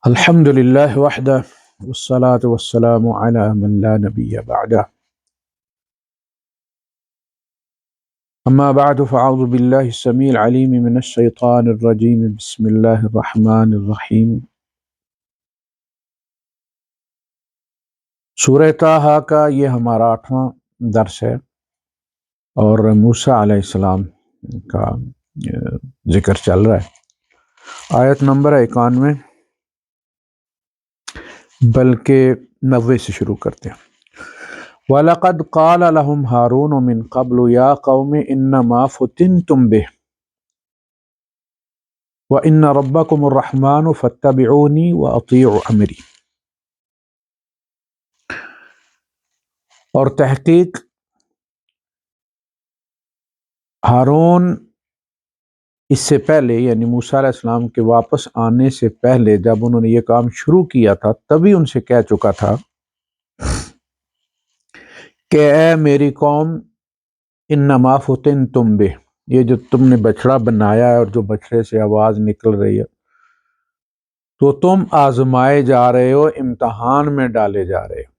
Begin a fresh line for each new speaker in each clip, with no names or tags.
الحمد لله وحده والصلاة والسلام على من لا نبي بعده أما بعد فأعوذ بالله السميع العليم من الشيطان الرجيم بسم الله الرحمن الرحيم سورہ طٰہٰ کا یہ ہمارا 8واں درس ہے اور موسیٰ علیہ السلام کا ذکر چل رہا ہے۔ آیت نمبر 91 بلکہ 90 سے شروع کرتے ہیں۔ وَلَقَدْ قَالَ لَهُمْ هَارُونُ مِن قَبْلُ يَا قَوْمِ إِنَّمَا فُتِنْتُمْ بِهِ وَإِنَّ رَبَّكُمُ الرَّحْمَنُ فَاتَّبِعُونِي وَأَطِيعُوا أَمْرِي۔ اور تحقیق ہارون اس سے پہلے یعنی موسیٰ علیہ السلام کے واپس آنے سے پہلے جب انہوں نے یہ کام شروع کیا تھا تبھی ان سے کہہ چکا تھا کہ اے میری قوم انما فتنتم بہ، یہ جو تم نے بچڑا بنایا ہے اور جو بچڑے سے آواز نکل رہی ہے تو تم آزمائے جا رہے ہو، امتحان میں ڈالے جا رہے ہو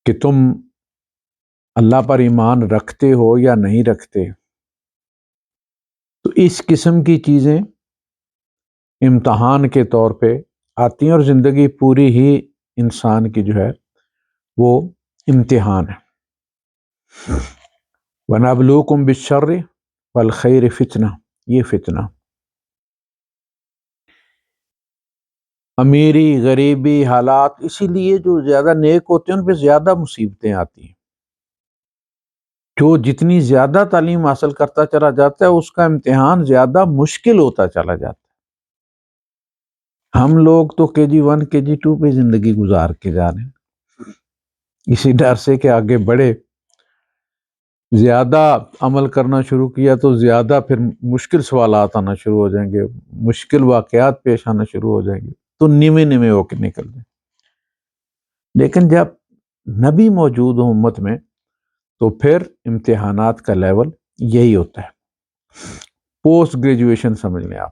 کہ تم اللہ پر ایمان رکھتے ہو یا نہیں رکھتے۔ تو اس قسم کی چیزیں امتحان کے طور پہ آتی ہیں اور زندگی پوری ہی انسان کی جو ہے وہ امتحان ہے۔ وَنَبْلُوكُمْ بِالشَّرِّ وَالْخَيْرِ فتنہ، یہ فتنہ امیری غریبی حالات، اسی لیے جو زیادہ نیک ہوتے ہیں ان پہ زیادہ مصیبتیں آتی ہیں۔ جو جتنی زیادہ تعلیم حاصل کرتا چلا جاتا ہے اس کا امتحان زیادہ مشکل ہوتا چلا جاتا ہے۔ ہم لوگ تو KG1 KG2 پہ زندگی گزار کے جا رہے ہیں، اسی ڈر سے کہ آگے بڑھے، زیادہ عمل کرنا شروع کیا تو زیادہ پھر مشکل سوالات آنا شروع ہو جائیں گے، مشکل واقعات پیش آنا شروع ہو جائیں گے تو نیمے ہو کے نکل جائیں۔ لیکن جب نبی موجود ہو امت میں تو پھر امتحانات کا لیول یہی ہوتا ہے، پوسٹ گریجویشن سمجھ لیں آپ۔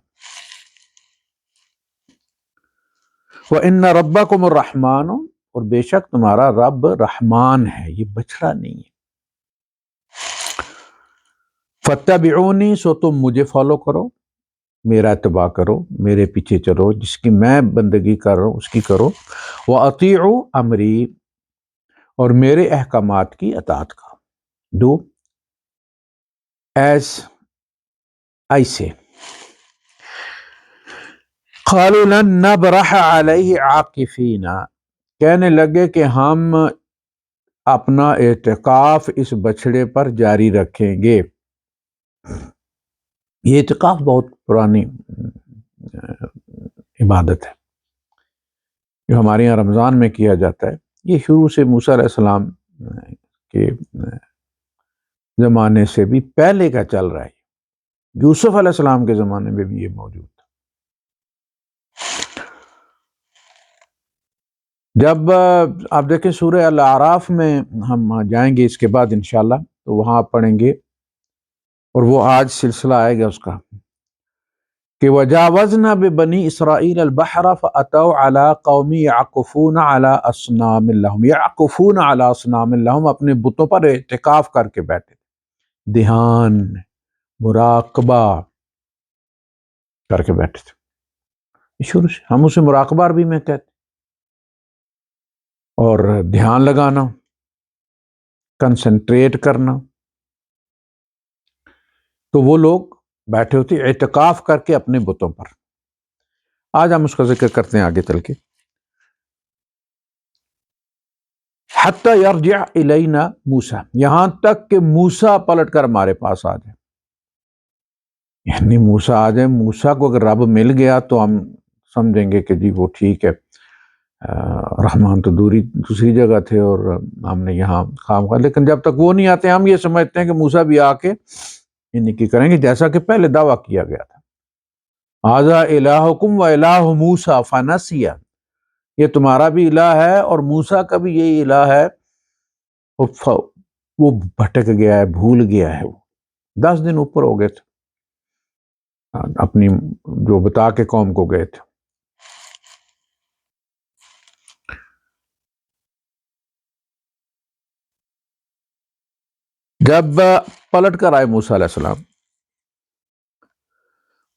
وَإِنَّ رَبَّكُمُ الرَّحْمَنُ، اور بے شک تمہارا رب رحمان ہے، یہ بچڑا نہیں ہے۔ فَاتَّبِعُونِي، سو تم مجھے فالو کرو، میرا اتباع کرو، میرے پیچھے چلو، جس کی میں بندگی کر رہا ہوں اس کی کرو۔ وَأَطِيعُوا أَمْرِي، اور میرے احکامات کی اطاعت کرو۔ Do as I say۔ قَالُوا لَن نَّبْرَحَ عَلَيْهِ عَاكِفِينَ، کہنے لگے کہ ہم اپنا اعتکاف اس بچڑے پر جاری رکھیں گے۔ یہ اعتکاف بہت پرانی عبادت ہے جو ہمارے یہاں رمضان میں کیا جاتا ہے۔ یہ شروع سے موسیٰ علیہ السلام کے زمانے سے بھی پہلے کا چل رہا ہے، یوسف علیہ السلام کے زمانے میں بھی یہ موجود تھا۔ جب آپ دیکھیں سورہ الاعراف میں ہم جائیں گے اس کے بعد انشاءاللہ تو وہاں آپ پڑھیں گے، اور وہ آج سلسلہ آئے گا اس کا، کہ وَجَاوَزْنَا بِبَنِي إِسْرَائِيلَ الْبَحْرَ فَأَتَوْا عَلَىٰ قَوْمٍ يَعْكُفُونَ عَلَىٰ أَصْنَامٍ لَهُمْ، يَعْكُفُونَ عَلَىٰ أَصْنَامٍ لَهُمْ، اپنے بتوں پر اعتکاف کر کے بیٹھے، دھیان مراقبہ کر کے بیٹھے تھے۔ شروع سے ہم اسے مراقبہ عربی میں کہتے، اور دھیان لگانا، کنسنٹریٹ کرنا، تو وہ لوگ بیٹھے ہوتے اعتکاف کر کے اپنے بتوں پر۔ آج ہم اس کا ذکر کرتے ہیں آگے چل کے۔ حتی یرجع الینا موسیٰ، یہاں تک کہ موسیٰ پلٹ کر ہمارے پاس آ جائے، یعنی موسیٰ آ جائے۔ موسیٰ کو اگر رب مل گیا تو ہم سمجھیں گے کہ جی وہ ٹھیک ہے، رحمان تو دوسری جگہ تھے اور ہم نے یہاں کام کر، لیکن جب تک وہ نہیں آتے ہم یہ سمجھتے ہیں کہ موسیٰ بھی آ کے کی کریں گے، جیسا کہ پہلے دعویٰ کیا گیا تھا، ھذا الہکم و الہ موسیٰ فنسی، یہ تمہارا بھی الہ ہے اور موسیٰ کا بھی یہی الہ ہے، وہ بھٹک گیا ہے، بھول گیا ہے، وہ 10 دن اوپر ہو گئے تھے۔ اپنی جو بتا کے قوم کو گئے تھے. جب پلٹ کر آئے موسیٰ علیہ السلام،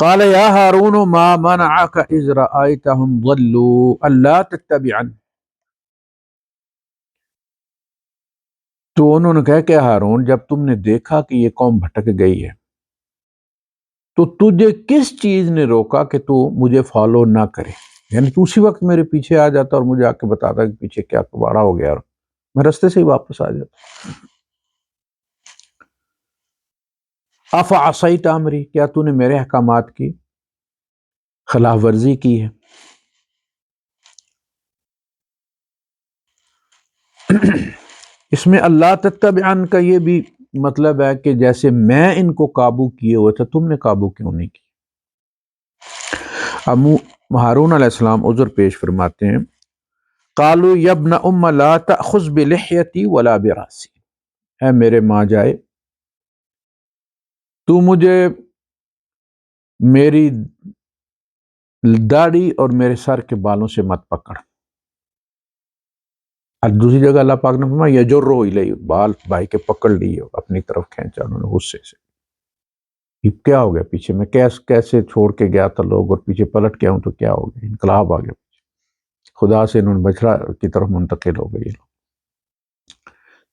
قال یا ہارون ما منعک اذ رأیتهم ضلوا الا تتبعن. تو انہوں نے کہا کہ ہارون، جب تم نے دیکھا کہ یہ قوم بھٹک گئی ہے تو تجھے کس چیز نے روکا کہ تو مجھے فالو نہ کرے؟ یعنی تو اسی وقت میرے پیچھے آ جاتا اور مجھے آ کے بتاتا کہ پیچھے کیا کباڑا ہو گیا، اور میں رستے سے ہی واپس آ جاتا. افعصیت امری، کیا تو نے میرے احکامات کی خلاف ورزی کی ہے؟ اس میں اللہ تتبعن کا یہ بھی مطلب ہے کہ جیسے میں ان کو قابو کیے ہوئے تھے تم نے قابو کیوں نہیں کی؟ اب ہارون علیہ السلام عذر پیش فرماتے ہیں، قالوا یا ابن ام لا تأخذ بلحیتی ولا براسی. اے میرے ماں جائے، تو مجھے میری داڑھی اور میرے سر کے بالوں سے مت پکڑ. اور دوسری جگہ اللہ پاک نے فرمایا یجرہ الیہ، بال بھائی کے پکڑ لیے اپنی طرف کھینچا انہوں نے غصے سے. یہ کیا ہو گیا پیچھے، میں کیسے چھوڑ کے گیا تھا لوگ اور پیچھے پلٹ گیا ہوں تو کیا ہو گیا، انقلاب آ گیا، خدا سے انہوں نے بچڑا کی طرف منتقل ہو گئی.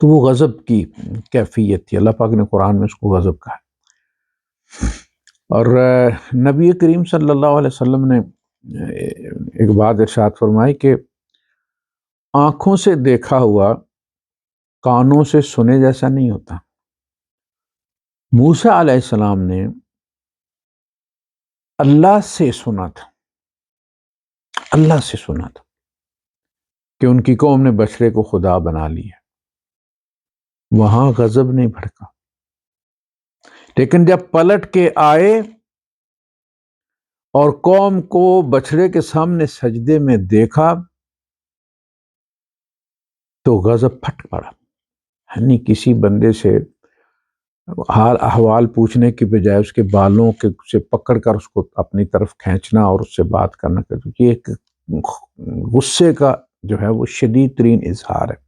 تو وہ غضب کی کیفیت تھی، اللہ پاک نے قرآن میں اس کو غضب کہا. اور نبی کریم صلی اللہ علیہ وسلم نے ایک بات ارشاد فرمائی کہ آنکھوں سے دیکھا ہوا کانوں سے سنے جیسا نہیں ہوتا. موسیٰ علیہ السلام نے اللہ سے سنا تھا، اللہ سے سنا تھا کہ ان کی قوم نے بچڑے کو خدا بنا لیا، وہاں غضب نہیں بھڑکا. لیکن جب پلٹ کے آئے اور قوم کو بچڑے کے سامنے سجدے میں دیکھا تو غضب پھٹ پڑا. یعنی کسی بندے سے حال احوال پوچھنے کی بجائے اس کے بالوں کے سے پکڑ کر اس کو اپنی طرف کھینچنا اور اس سے بات کرنا، یہ ایک غصے کا جو ہے وہ شدید ترین اظہار ہے.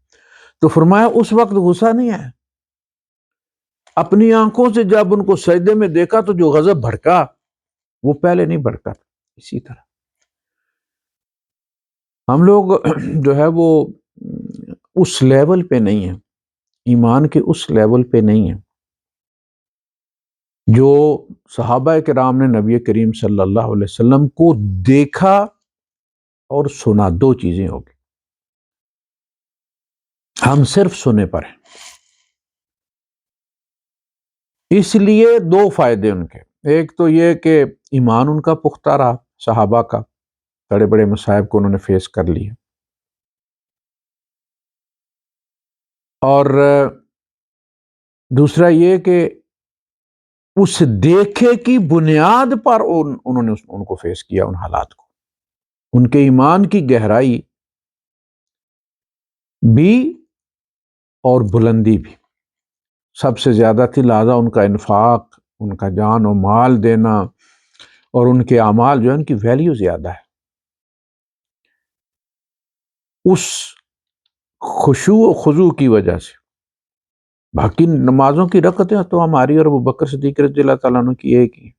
تو فرمایا اس وقت غصہ نہیں ہے، اپنی آنکھوں سے جب ان کو سجدے میں دیکھا تو جو غضب بھڑکا وہ پہلے نہیں بھڑکا تھا. اسی طرح ہم لوگ جو ہے وہ اس لیول پہ نہیں ہیں، ایمان کے اس لیول پہ نہیں ہیں جو صحابہ کرام نے نبی کریم صلی اللہ علیہ وسلم کو دیکھا اور سنا. دو چیزیں ہوگی، ہم صرف سنے پر ہیں. اس لیے دو فائدے ان کے، ایک تو یہ کہ ایمان ان کا پختہ رہا، صحابہ کا بڑے بڑے مصائب کو انہوں نے فیس کر لیا، اور دوسرا یہ کہ اس دیکھے کی بنیاد پر انہوں نے ان کو فیس کیا، ان حالات کو. ان کے ایمان کی گہرائی بھی اور بلندی بھی سب سے زیادہ تھی، لہذا ان کا انفاق، ان کا جان و مال دینا اور ان کے اعمال جو ہے ان کی ویلیو زیادہ ہے. اس خشوع و خضوع کی وجہ سے باقی نمازوں کی رکعتیں تو ہماری اور ابو بکر صدیق رضی اللہ تعالیٰ عنہ کی ایک ہی،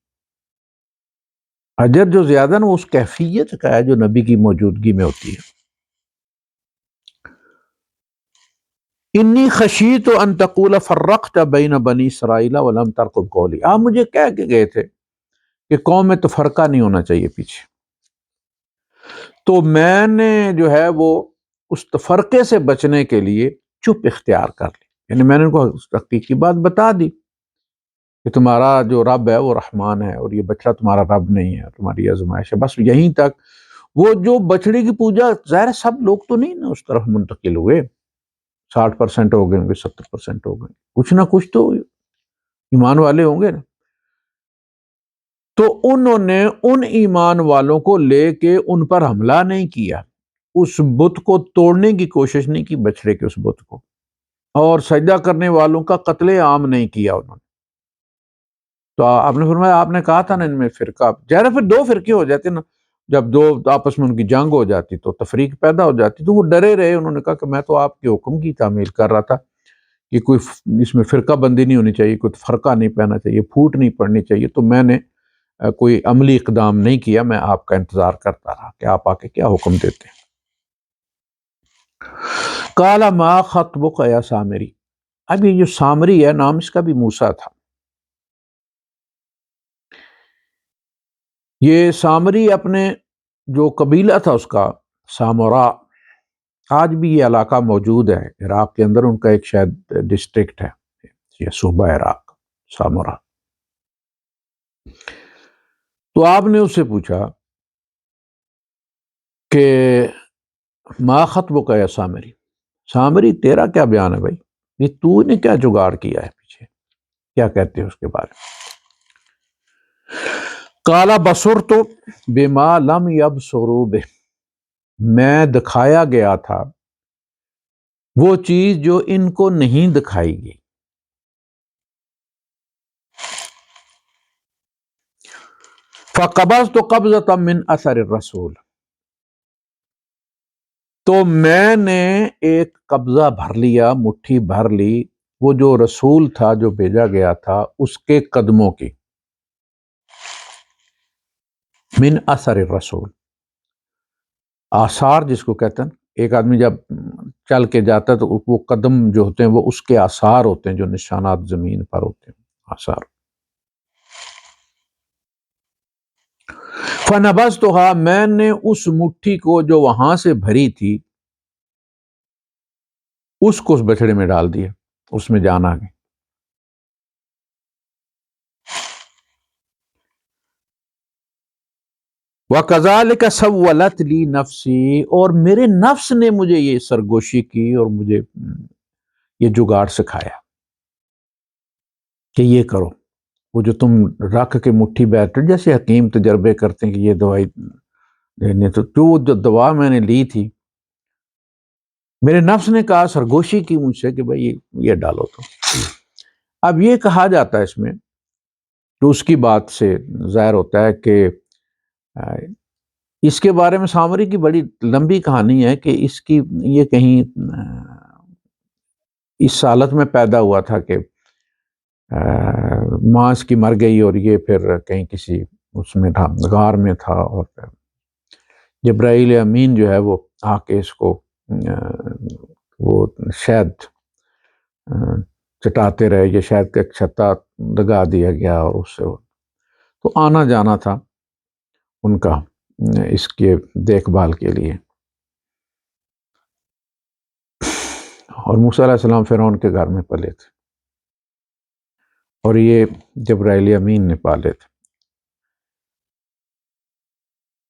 اجر جو زیادہ نا اس کیفیت کا ہے جو نبی کی موجودگی میں ہوتی ہے. انی خشیت ان تقول فرقت بین بنی اسرائیل ولم ترقب قولی. آپ مجھے کہہ کے گئے تھے کہ قوم میں تفرقہ نہیں ہونا چاہیے پیچھے، تو میں نے جو ہے وہ اس تفرقے سے بچنے کے لیے چپ اختیار کر لی. یعنی میں نے ان کو حقیقی بات بتا دی کہ تمہارا جو رب ہے وہ رحمان ہے اور یہ بچڑا تمہارا رب نہیں ہے، تمہاری آزمائش ہے، بس یہیں تک. وہ جو بچڑے کی پوجا، ظاہر سب لوگ تو نہیں نا اس طرف منتقل ہوئے، 60% ہو گئے ہوں گے، 70% ہو گئے، کچھ نہ کچھ تو ایمان والے ہوں گے نا. تو انہوں نے ان ایمان والوں کو لے کے ان پر حملہ نہیں کیا، اس بت کو توڑنے کی کوشش نہیں کی، بچڑے کے اس بت کو، اور سجدہ کرنے والوں کا قتل عام نہیں کیا انہوں نے. تو آپ نے فرمایا آپ نے کہا تھا نا ان میں فرقہ، ظاہر پھر دو فرقے ہو جاتے نا، جب دو آپس میں ان کی جنگ ہو جاتی تو تفریق پیدا ہو جاتی، تو وہ ڈرے رہے، انہوں نے کہا کہ میں تو آپ کے حکم کی تعمیل کر رہا تھا کہ کوئی اس میں فرقہ بندی نہیں ہونی چاہیے، کوئی فرقہ نہیں پہنا چاہیے، پھوٹ نہیں پڑنی چاہیے، تو میں نے کوئی عملی اقدام نہیں کیا، میں آپ کا انتظار کرتا رہا کہ آپ آ کے کیا حکم دیتے ہیں۔ قال ما خطبک یا سامری، اب یہ جو سامری ہے نام اس کا بھی موسیٰ تھا، یہ سامری اپنے جو قبیلہ تھا اس کا سامورا، آج بھی یہ علاقہ موجود ہے عراق کے اندر، ان کا ایک شاید ڈسٹرکٹ ہے یہ صوبہ عراق، سامورا۔ تو آپ نے اس سے پوچھا کہ ما خطبک یا سامری، سامری تیرا کیا بیان ہے بھائی، یہ تو نے کیا جگاڑ کیا ہے پیچھے، کیا کہتے ہیں اس کے بارے میں؟ قال بصرت بما لم یبصروا بہ، میں دکھایا گیا تھا وہ چیز جو ان کو نہیں دکھائی گئی۔ فقبضت قبضة من اثر الرسول، تو میں نے ایک قبضہ بھر لیا، مٹھی بھر لی، وہ جو رسول تھا جو بھیجا گیا تھا اس کے قدموں کی، من اثر الرسول، آثار جس کو کہتے ہیں، ایک آدمی جب چل کے جاتا ہے تو وہ قدم جو ہوتے ہیں وہ اس کے آثار ہوتے ہیں، جو نشانات زمین پر ہوتے ہیں، آثار۔ فنبذتها، میں نے اس مٹھی کو جو وہاں سے بھری تھی اس کو اس بچڑے میں ڈال دیا، اس میں جان آ گئی۔ وَكَذَلِكَ سَوَّلَتْ لِي نَفْسِي، اور میرے نفس نے مجھے یہ سرگوشی کی اور مجھے یہ جگاڑ سکھایا کہ یہ کرو، وہ جو تم رکھ کے مٹھی بیٹھ، جیسے حکیم تجربے کرتے ہیں کہ یہ دوائی دینے، تو جو دوا میں نے لی تھی، میرے نفس نے کہا، سرگوشی کی مجھ سے کہ بھائی یہ ڈالو۔ تو اب یہ کہا جاتا ہے اس میں، تو اس کی بات سے ظاہر ہوتا ہے کہ اس کے بارے میں سامری کی بڑی لمبی کہانی ہے کہ اس کی یہ کہیں اس حالت میں پیدا ہوا تھا کہ ماں اس کی مر گئی، اور یہ پھر کہیں کسی اس میں تھا، غار میں تھا، اور جبرائیل امین جو ہے وہ آ کے اس کو وہ شہد چٹاتے رہے، یہ شہد کا چھتا لگا دیا گیا، اور اس سے تو آنا جانا تھا ان کا اس کے دیکھ بھال کے لیے۔ اور موسیٰ علیہ السلام فرعون کے گھر میں پلے تھے، اور یہ جبرائیل امین نے پالے تھے۔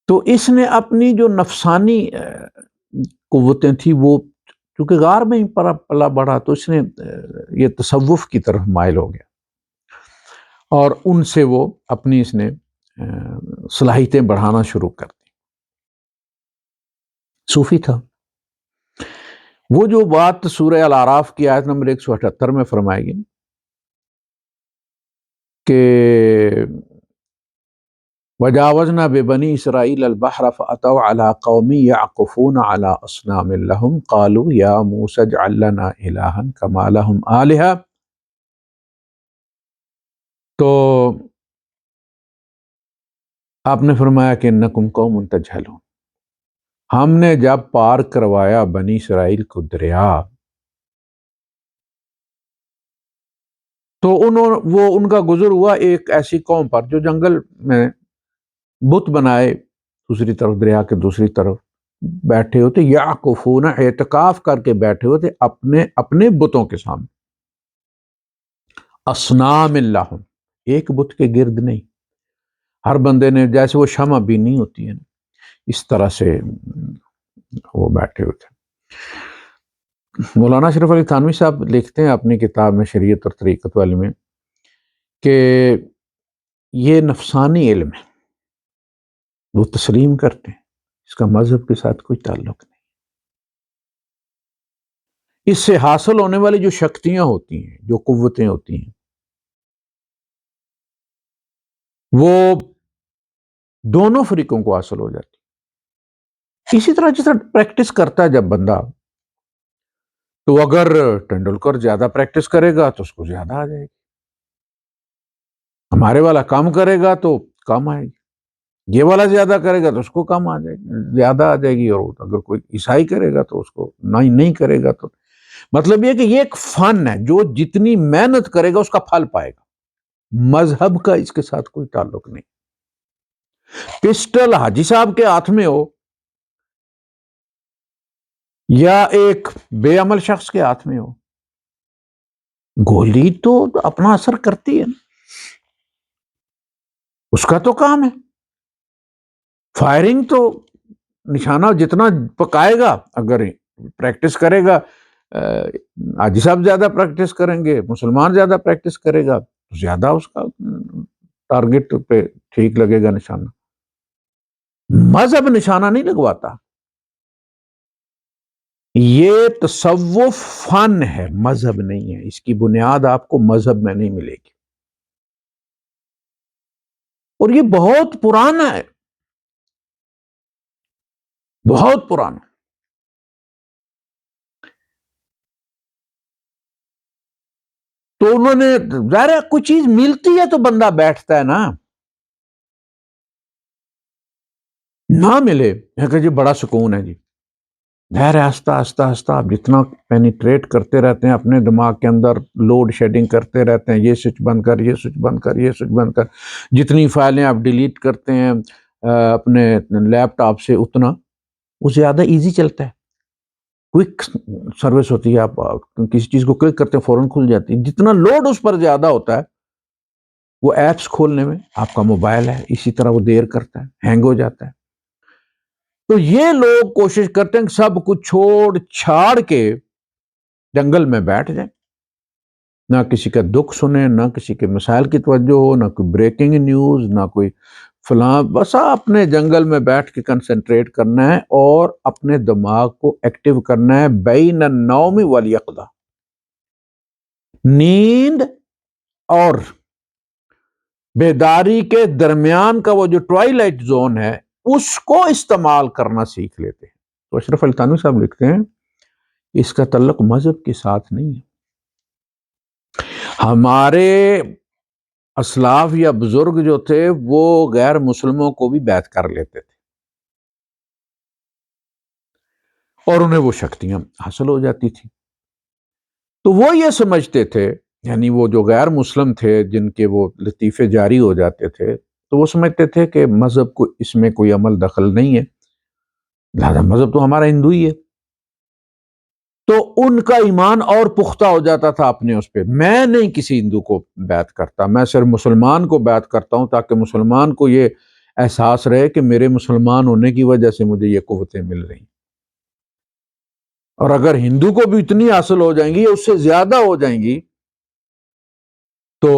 تو اس نے اپنی جو نفسانی قوتیں تھیں، وہ چونکہ غار میں ہی پلا بڑھا، تو اس نے یہ تصوف کی طرف مائل ہو گیا، اور ان سے وہ اپنی اس نے صلاحیتیں بڑھانا شروع کر دی۔ صوفی تھا۔ وہ جو بات سورہ الاعراف کی آیت نمبر 178 میں فرمائی گئی کہ وَجَاوَزْنَا بِبَنِي إِسْرَائِيلَ الْبَحْرَ فَأَتَوْا عَلَىٰ قَوْمٍ يَعْكُفُونَ عَلَىٰ أَصْنَامٍ لَهُمْ قَالُوا يَا مُوسَى اجْعَل لَّنَا إِلَٰهًا كَمَا لَهُمْ آلِهَةٌ، تو آپ نے فرمایا کہ إِنَّكُمْ قَوْمٌ تَجْهَلُونَ، ہم نے جب پار کروایا بنی اسرائیل کو دریا، تو وہ ان کا گزر ہوا ایک ایسی قوم پر جو جنگل میں بت بنائے، دوسری طرف دریا کے دوسری طرف بیٹھے ہوتے، یعکفون، اعتکاف کر کے بیٹھے ہوتے اپنے بتوں کے سامنے، اصنام لہم، ایک بت کے گرد نہیں، ہر بندے نے جیسے وہ شمع بینی ہوتی ہے اس طرح سے وہ بیٹھے ہوتے۔ مولانا اشرف علی تھانوی صاحب لکھتے ہیں اپنی کتاب میں شریعت اور طریقت والی میں کہ یہ نفسانی علم ہے، وہ تسلیم کرتے ہیں، اس کا مذہب کے ساتھ کوئی تعلق نہیں۔ اس سے حاصل ہونے والی جو شکتیاں ہوتی ہیں، جو قوتیں ہوتی ہیں، وہ دونوں فریقوں کو حاصل ہو جاتی. اسی طرح جس طرح پریکٹس کرتا ہے جب بندہ، تو اگر ٹینڈولکر زیادہ پریکٹس کرے گا تو اس کو زیادہ آ جائے گی، ہمارے والا کم کرے گا تو کم آئے گی، یہ والا زیادہ کرے گا تو اس کو کم آ جائے گی، زیادہ آ جائے گی. اور اگر کوئی عیسائی کرے گا تو اس کو نہیں کرے گا تو مطلب یہ کہ یہ ایک فن ہے، جو جتنی محنت کرے گا اس کا پھل پائے گا. مذہب کا اس کے ساتھ کوئی تعلق نہیں. پسٹل حاجی صاحب کے ہاتھ میں ہو یا ایک بے عمل شخص کے ہاتھ میں ہو، گولی تو اپنا اثر کرتی ہے نا، اس کا تو کام ہے. فائرنگ تو نشانہ جتنا پکائے گا، اگر پریکٹس کرے گا، حاجی صاحب زیادہ پریکٹس کریں گے، مسلمان زیادہ پریکٹس کرے گا تو زیادہ اس کا ٹارگٹ پہ ٹھیک لگے گا نشانہ. مذہب نشانہ نہیں لگواتا، یہ تصوف فن ہے، مذہب نہیں ہے. اس کی بنیاد آپ کو مذہب میں نہیں ملے گی، اور یہ بہت پرانا ہے، بہت پرانا. تو انہوں نے ظاہر ہے کوئی چیز ملتی ہے تو بندہ بیٹھتا ہے نا، نہ ملے کہ جی بڑا سکون ہے جی. ظاہر ہے آہستہ آہستہ آہستہ آپ جتنا پینیٹریٹ کرتے رہتے ہیں اپنے دماغ کے اندر، لوڈ شیڈنگ کرتے رہتے ہیں، یہ سوئچ بند کر، یہ سوئچ بند کر، یہ سوئچ بند کر، جتنی فائلیں آپ ڈیلیٹ کرتے ہیں اپنے لیپ ٹاپ سے، اتنا وہ زیادہ ایزی چلتا ہے. کوئک سروس ہوتی ہے، آپ کسی چیز کو کلک کرتے ہیں فوراً کھل جاتی ہے. جتنا لوڈ اس پر زیادہ ہوتا ہے وہ ایپس کھولنے میں، آپ کا موبائل ہے اسی طرح وہ دیر کرتا ہے، ہینگ ہو جاتا ہے. تو یہ لوگ کوشش کرتے ہیں کہ سب کچھ چھوڑ چھاڑ کے جنگل میں بیٹھ جائیں، نہ کسی کا دکھ سنیں، نہ کسی کے مسائل کی توجہ ہو، نہ کوئی بریکنگ نیوز، نہ کوئی فلاں. بس اپنے جنگل میں بیٹھ کے کنسنٹریٹ کرنا ہے اور اپنے دماغ کو ایکٹیو کرنا ہے. بین النوم والیقظہ، نیند اور بیداری کے درمیان کا وہ جو ٹوائلائٹ زون ہے اس کو استعمال کرنا سیکھ لیتے ہیں. تو اشرف علی تھانوی صاحب لکھتے ہیں اس کا تعلق مذہب کے ساتھ نہیں ہے. ہمارے اسلاف یا بزرگ جو تھے وہ غیر مسلموں کو بھی بیعت کر لیتے تھے اور انہیں وہ شکتیاں حاصل ہو جاتی تھی. تو وہ یہ سمجھتے تھے، یعنی وہ جو غیر مسلم تھے جن کے وہ لطیفے جاری ہو جاتے تھے، تو وہ سمجھتے تھے کہ مذہب کو اس میں کوئی عمل دخل نہیں ہے، لہذا مذہب تو ہمارا ہندو ہی ہے. تو ان کا ایمان اور پختہ ہو جاتا تھا اپنے اس پہ. میں نہیں کسی ہندو کو بیعت کرتا، میں صرف مسلمان کو بیعت کرتا ہوں تاکہ مسلمان کو یہ احساس رہے کہ میرے مسلمان ہونے کی وجہ سے مجھے یہ قوتیں مل رہی ہیں. اور اگر ہندو کو بھی اتنی حاصل ہو جائیں گی یا اس سے زیادہ ہو جائیں گی تو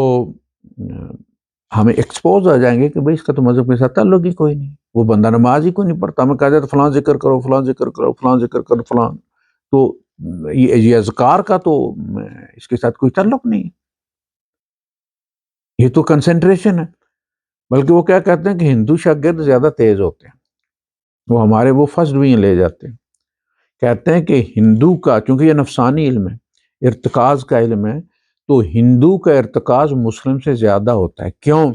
ہمیں ایکسپوز آ جائیں گے کہ بھئی اس کا تو مذہب کے ساتھ تعلق ہی کوئی نہیں، وہ بندہ نماز ہی کوئی نہیں پڑھتا. ہمیں کہا جاتا فلاں ذکر کرو، فلاں ذکر کرو، فلاں ذکر کرو، فلاں. تو یہ اذکار کا تو اس کے ساتھ کوئی تعلق نہیں ہے، یہ تو کنسنٹریشن ہے. بلکہ وہ کیا کہتے ہیں کہ ہندو شاگرد زیادہ تیز ہوتے ہیں، وہ ہمارے وہ فرسٹ ڈویژن لے جاتے ہیں. کہتے ہیں کہ ہندو کا، چونکہ یہ نفسانی علم ہے، ارتکاز کا علم ہے، تو ہندو کا ارتکاز مسلم سے زیادہ ہوتا ہے. کیوں؟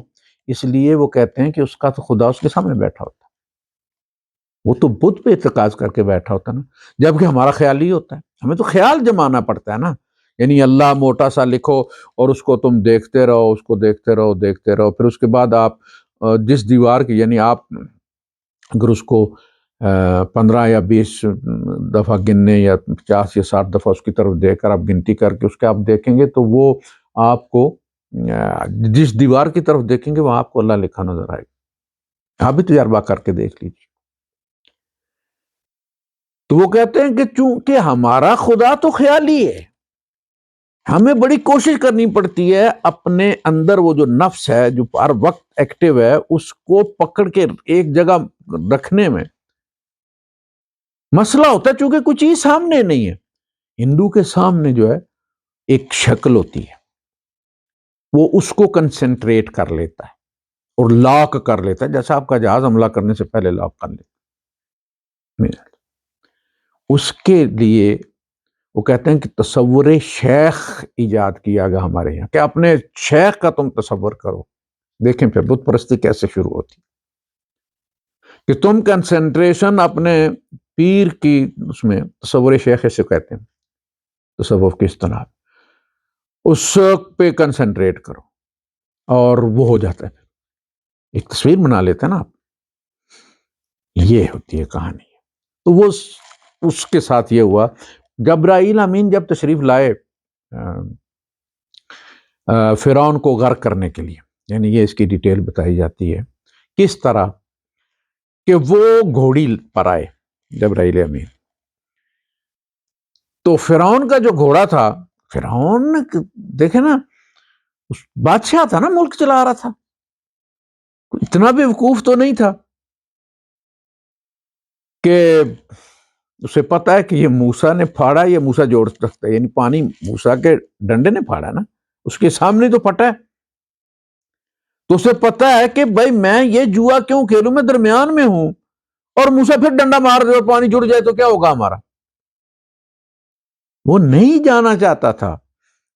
اس لیے وہ کہتے ہیں کہ اس کا تو خدا اس کے سامنے بیٹھا ہوتا ہے، وہ تو بت پہ ارتکاز کر کے بیٹھا ہوتا ہے نا، جبکہ ہمارا خیال ہی ہوتا ہے. ہمیں تو خیال جمانا پڑتا ہے نا، یعنی اللہ موٹا سا لکھو اور اس کو تم دیکھتے رہو، اس کو دیکھتے رہو، دیکھتے رہو. پھر اس کے بعد آپ جس دیوار کی، یعنی آپ اگر اس کو 15 یا 20 دفعہ گننے یا 50 یا 60 دفعہ اس کی طرف دیکھ کر آپ گنتی کر کے اس کے آپ دیکھیں گے تو وہ آپ کو جس دیوار کی طرف دیکھیں گے وہاں آپ کو اللہ لکھا نظر آئے گا. آپ بھی تجربہ کر کے دیکھ لیجیے. تو وہ کہتے ہیں کہ چونکہ ہمارا خدا تو خیالی ہے، ہمیں بڑی کوشش کرنی پڑتی ہے اپنے اندر وہ جو نفس ہے جو ہر وقت ایکٹیو ہے اس کو پکڑ کے ایک جگہ رکھنے میں مسئلہ ہوتا ہے، چونکہ کوئی چیز سامنے نہیں ہے. ہندو کے سامنے جو ہے ایک شکل ہوتی ہے، وہ اس کو کنسنٹریٹ کر لیتا ہے اور لاک کر لیتا ہے، جیسا آپ کا جہاز حملہ کرنے سے پہلے لاک کر لیتا۔ اس کے لیے وہ کہتے ہیں کہ تصور شیخ ایجاد کیا گیا ہمارے یہاں، کہ اپنے شیخ کا تم تصور کرو۔ دیکھیں پھر بت پرستی کیسے شروع ہوتی، کہ تم کنسنٹریشن اپنے پیر کی اس میں تصور شیخ ایسے کہتے ہیں، تصوف کس طرح اس پہ کنسنٹریٹ کرو اور وہ ہو جاتا ہے، ایک تصویر بنا لیتے ہیں نا آپ، یہ ہوتی ہے کہانی۔ تو وہ اس کے ساتھ یہ ہوا، جبرائیل امین جب تشریف لائے فرعون کو غرق کرنے کے لیے، یعنی یہ اس کی ڈیٹیل بتائی جاتی ہے کس طرح کہ وہ گھوڑی پر آئے جبرائیل امین۔ تو فرعون کا جو گھوڑا تھا، فرعون دیکھیں نا بادشاہ تھا نا، ملک چلا رہا تھا، اتنا بھی وقوف تو نہیں تھا کہ اسے پتا ہے کہ یہ موسیٰ نے پھاڑا، یہ موسیٰ جوڑ سکتا ہے، یعنی پانی موسیٰ کے ڈنڈے نے پھاڑا نا، اس کے سامنے تو پھٹا ہے، تو اسے پتا ہے کہ بھائی میں یہ جوا کیوں کھیلوں، میں درمیان میں ہوں، اور موسیٰ پھر ڈنڈا مار دے اور پانی جڑ جائے تو کیا ہوگا ہمارا۔ وہ نہیں جانا چاہتا تھا۔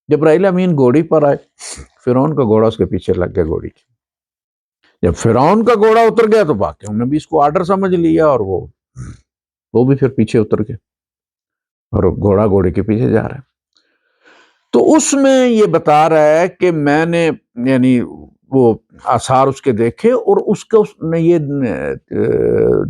جبرائیل امین گھوڑی پر آئے، فرعون کا گھوڑا اس کے پیچھے لگ گیا گھوڑی کی۔ جب فرعون کا گھوڑا اتر گیا تو باقی ہم نے بھی اس کو آرڈر سمجھ لیا، اور وہ بھی پھر پیچھے اتر گئے، اور گھوڑا گھوڑے کے پیچھے جا رہا ہے۔ تو اس میں یہ بتا رہا ہے کہ میں نے یعنی وہ آثار اس کے دیکھے، اور اس کو نے یہ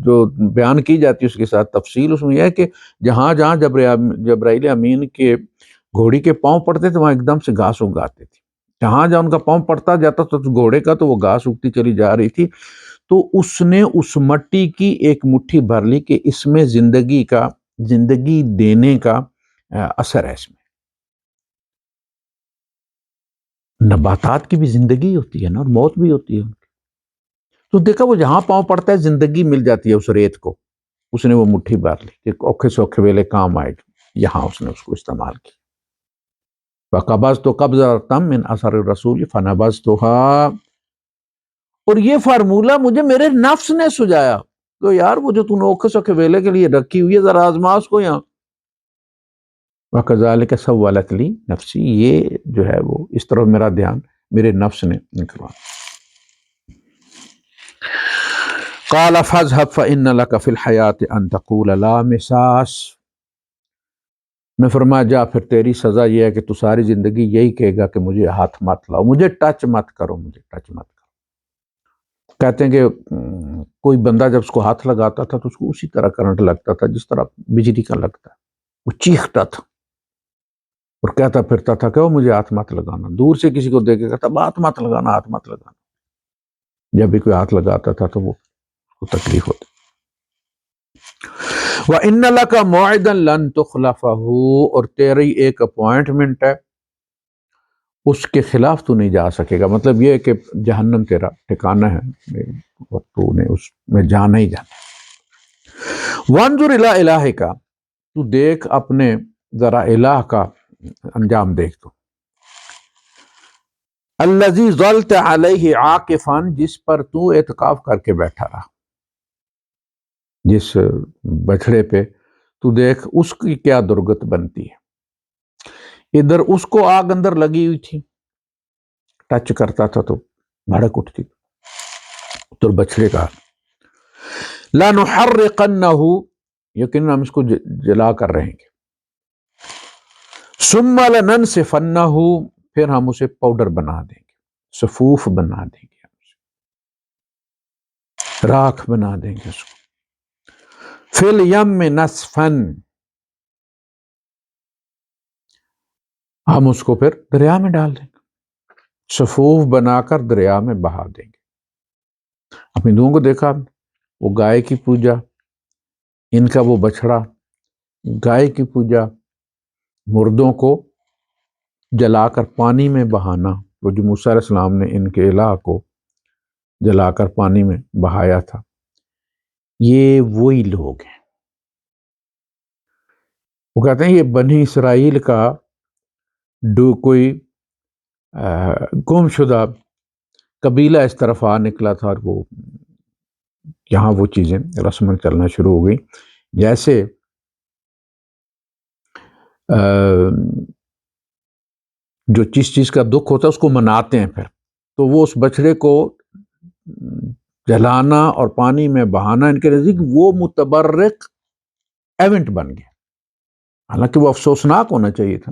جو بیان کی جاتی ہے اس کے ساتھ تفصیل اس میں یہ ہے کہ جہاں جہاں جبرائیل امین کے گھوڑی کے پاؤں پڑتے تھے وہاں ایک دم سے گھاس اگ آتے تھے، جہاں جہاں ان کا پاؤں پڑتا جاتا تو گھوڑے کا تو وہ گھاس اگتی چلی جا رہی تھی۔ تو اس نے اس مٹی کی ایک مٹھی بھر لی کہ اس میں زندگی دینے کا اثر ہے، اس میں نباتات کی بھی زندگی ہوتی ہے نا، اور موت بھی ہوتی ہے۔ تو دیکھا وہ جہاں پاؤں پڑتا ہے زندگی مل جاتی ہے اس ریت کو، اس نے وہ مٹھی بھر لی کہ اوکھے سوکھے ویلے کام آئے گی، یہاں اس نے اس کو استعمال کی۔ فَقَبَضْتُ قَبْضَةً مِّنْ أَثَرِ الرَّسُولِ فَنَبَذْتُهَا، اور یہ فارمولہ مجھے میرے نفس نے سجایا، تو یار وہ جو تم نے اوکھے سوکھے ویلے کے لیے رکھی ہوئی ہے ذرا آزما اس کو یہاں۔ وَكَذَلِكَ سَوَّلَتْ لِي نَفْسِي، یہ جو ہے وہ اس طرح میرا دھیان میرے نفس نے نکلوا۔ قَالَ فَاذْهَبْ فَإِنَّ لَكَ فِي الْحَيَاةِ أَن تَقُولَ لَا مِسَاسَ، میں فرمایا جا پھر تیری سزا یہ ہے کہ تو ساری زندگی یہی کہے گا کہ مجھے ہاتھ مت لاؤ، مجھے ٹچ مت کرو، مجھے ٹچ مت کرو۔ کہتے ہیں کہ کوئی بندہ جب اس کو ہاتھ لگاتا تھا تو اس کو اسی طرح کرنٹ لگتا تھا جس طرح بجلی کا لگتا ہے، وہ چیختا تھا اور کہتا پھرتا تھا کہ وہ مجھے ہاتھ مت لگانا، دور سے کسی کو دیکھ کے کہتا ہاتھ مت لگانا، ہاتھ مت لگانا۔ جب بھی کوئی ہاتھ لگاتا تھا تو وہ کو تکلیف ہوتی۔ وَإِنَّ لَكَ مَوْعِدًا لَن تُخْلَفَهُ، اور تیری ایک اپوائنٹمنٹ ہے اس کے خلاف تو نہیں جا سکے گا، مطلب یہ ہے کہ جہنم تیرا ٹھکانہ ہے اور تو نے اس میں جانا ہی جانا۔ وَانظُرْ إِلَىٰ إِلَٰهِكَ، تو دیکھ اپنے ذرا الہ کا انجام دیکھ تو، الَّذِي ظَلْتَ عَلَيْهِ عَاكِفًا، جس پر تو اعتکاف کر کے بیٹھا رہا، جس بچھڑے پہ تو دیکھ اس کی کیا درگت بنتی ہے۔ ادھر اس کو آگ اندر لگی ہوئی تھی، ٹچ کرتا تھا تو بھڑک اٹھتی، تو بچھڑے کا لَنُحَرِّقَنَّهُ، یقیناً ہم اس کو جلا کر رہیں گے، ثُمَّ لَنَنْسِفَنَّهُ، پھر ہم اسے پاؤڈر بنا دیں گے، صفوف بنا دیں گے، راکھ بنا دیں گے اس کو، فِي الْيَمِّ نَسْفًا، ہم اس کو پھر دریا میں ڈال دیں گے، صفوف بنا کر دریا میں بہا دیں گے۔ اپنی دعاؤں کو دیکھا، وہ گائے کی پوجا، ان کا وہ بچھڑا، گائے کی پوجا، مردوں کو جلا کر پانی میں بہانا، وہ جو موسیٰ علیہ السلام نے ان کے الہ کو جلا کر پانی میں بہایا تھا، یہ وہی لوگ ہیں۔ وہ کہتے ہیں یہ بنی اسرائیل کا کوئی گم شدہ قبیلہ اس طرف آ نکلا تھا اور وہ یہاں وہ چیزیں رسماً چلنا شروع ہو گئی. جیسے جو چیز کا دکھ ہوتا ہے اس کو مناتے ہیں پھر، تو وہ اس بچڑے کو جلانا اور پانی میں بہانا ان کے نزدیک وہ متبرک ایونٹ بن گیا، حالانکہ وہ افسوسناک ہونا چاہیے تھا.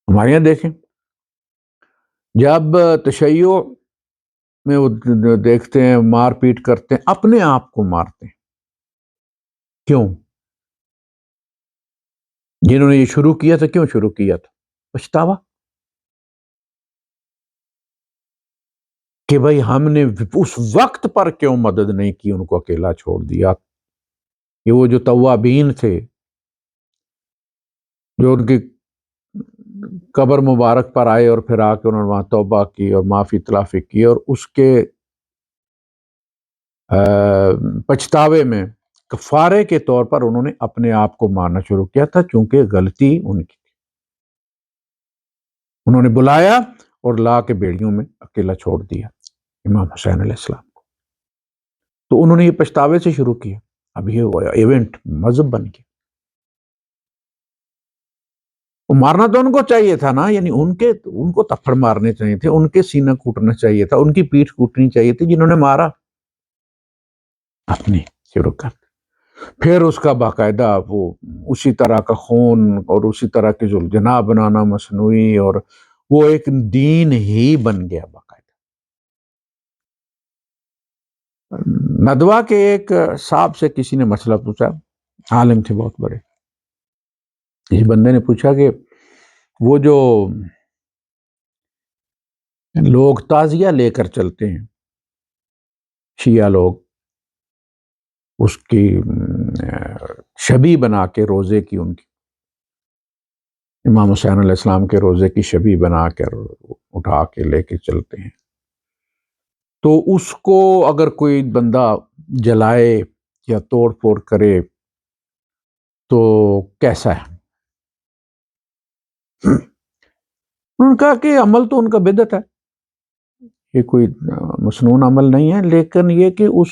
ہمارے یہاں دیکھیں، جب تشیع میں وہ دیکھتے ہیں مار پیٹ کرتے ہیں، اپنے آپ کو مارتے ہیں. کیوں؟ جنہوں نے یہ شروع کیا تھا کیوں شروع کیا تھا؟ پچھتاوا کہ بھائی ہم نے اس وقت پر کیوں مدد نہیں کی، ان کو اکیلا چھوڑ دیا. یہ وہ جو توابین تھے جو ان کی قبر مبارک پر آئے اور پھر آ کے انہوں نے وہاں توبہ کی اور معافی تلافی کی، اور اس کے پچھتاوے میں کفارے کے طور پر انہوں نے اپنے آپ کو مارنا شروع کیا تھا، چونکہ غلطی ان کی تھی. انہوں نے بلایا اور لا کے بیڑیوں میں اکیلا چھوڑ دیا امام حسین علیہ السلام کو. تو انہوں نے یہ پچھتاوے سے شروع کیا. اب یہ ایونٹ مذہب بن گیا. وہ مارنا تو ان کو چاہیے تھا نا، یعنی ان کو تھپڑ مارنے چاہیے تھے، ان کے سینہ کوٹنا چاہیے تھا، ان کی پیٹھ کوٹنی چاہیے تھی جنہوں نے مارا. اپنی شروع کر پھر اس کا باقاعدہ وہ اسی طرح کا خون اور اسی طرح کے جناح بنانا مصنوعی، اور وہ ایک دین ہی بن گیا باقاعدہ. ندوہ کے ایک صاحب سے کسی نے مسئلہ پوچھا، عالم تھے بہت بڑے. اس بندے نے پوچھا کہ وہ جو لوگ تعزیہ لے کر چلتے ہیں، شیعہ لوگ اس کی شبیہ بنا کے روزے کی، ان کی امام حسین علیہ السلام کے روزے کی شبیہ بنا کر اٹھا کے لے کے چلتے ہیں، تو اس کو اگر کوئی بندہ جلائے یا توڑ پھوڑ کرے تو کیسا ہے؟ انہوں نے کہا کہ عمل تو ان کا بدعت ہے، یہ کوئی مسنون عمل نہیں ہے، لیکن یہ کہ اس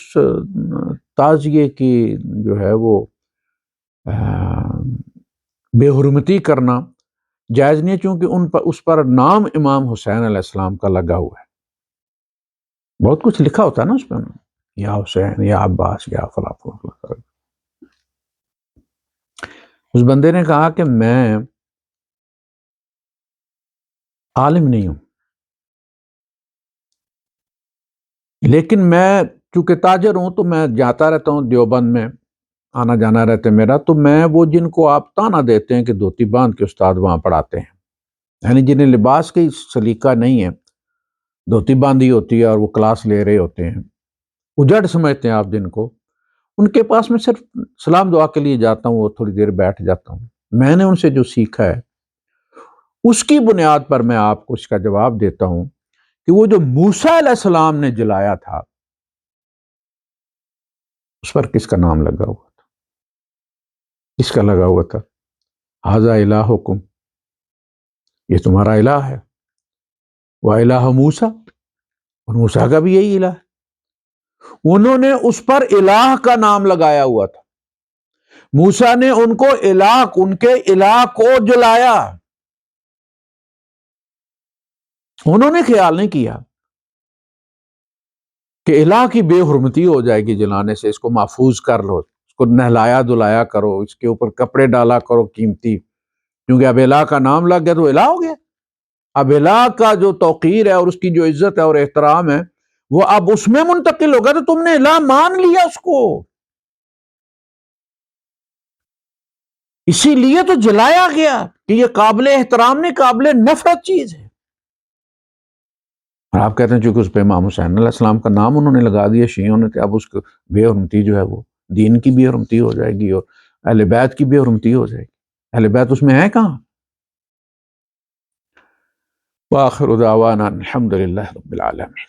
تعزیے کی جو ہے وہ بے حرمتی کرنا جائز نہیں ہے، چونکہ اس پر نام امام حسین علیہ السلام کا لگا ہوا ہے. بہت کچھ لکھا ہوتا ہے نا اس پہ، یا حسین یا عباس یا فلاں فلاں. اس بندے نے کہا کہ میں عالم نہیں ہوں، لیکن میں چونکہ تاجر ہوں تو میں جاتا رہتا ہوں، دیوبند میں آنا جانا رہتا ہے میرا، تو میں وہ جن کو آپ تانا دیتے ہیں کہ دھوتی باندھ کے استاد وہاں پڑھاتے ہیں، یعنی جنہیں لباس کی سلیقہ نہیں ہے، دھوتی باندھی ہوتی ہے اور وہ کلاس لے رہے ہوتے ہیں، اجڑ سمجھتے ہیں آپ جن کو، ان کے پاس میں صرف سلام دعا کے لیے جاتا ہوں، وہ تھوڑی دیر بیٹھ جاتا ہوں. میں نے ان سے جو سیکھا ہے اس کی بنیاد پر میں آپ کو اس کا جواب دیتا ہوں کہ وہ جو موسیٰ علیہ السلام نے جلایا تھا اس پر کس کا نام لگا ہوا تھا؟ کس کا لگا ہوا تھا؟ ھذا الہکم، یہ تمہارا الہ ہے، وَإِلَٰهُ موسیٰ، اور موسیٰ کا بھی یہی الہ ہے. انہوں نے اس پر الہ کا نام لگایا ہوا تھا. موسیٰ نے ان کو ان کے الہ کو جلایا. انہوں نے خیال نہیں کیا کہ الہ کی بے حرمتی ہو جائے گی جلانے سے، اس کو محفوظ کر لو، اس کو نہلایا دلایا کرو، اس کے اوپر کپڑے ڈالا کرو قیمتی، کیونکہ اب الہ کا نام لگ گیا تو الہ ہو گیا. اب الہ کا جو توقیر ہے اور اس کی جو عزت ہے اور احترام ہے وہ اب اس میں منتقل ہو گیا، تو تم نے الہ مان لیا اس کو، اسی لیے تو جلایا گیا کہ یہ قابل احترام نہیں، قابل نفرت چیز ہے. اور آپ کہتے ہیں چونکہ اس پہ امام حسین علیہ السلام کا نام انہوں نے لگا دیا شیعوں نے، کہ اب اس کو بے حرمتی جو ہے وہ دین کی بے حرمتی ہو جائے گی اور اہل بیت کی بے حرمتی ہو جائے گی. اہل بیت اس میں ہے کہاں؟ وآخر دعوانا الحمد للہ رب العالمین.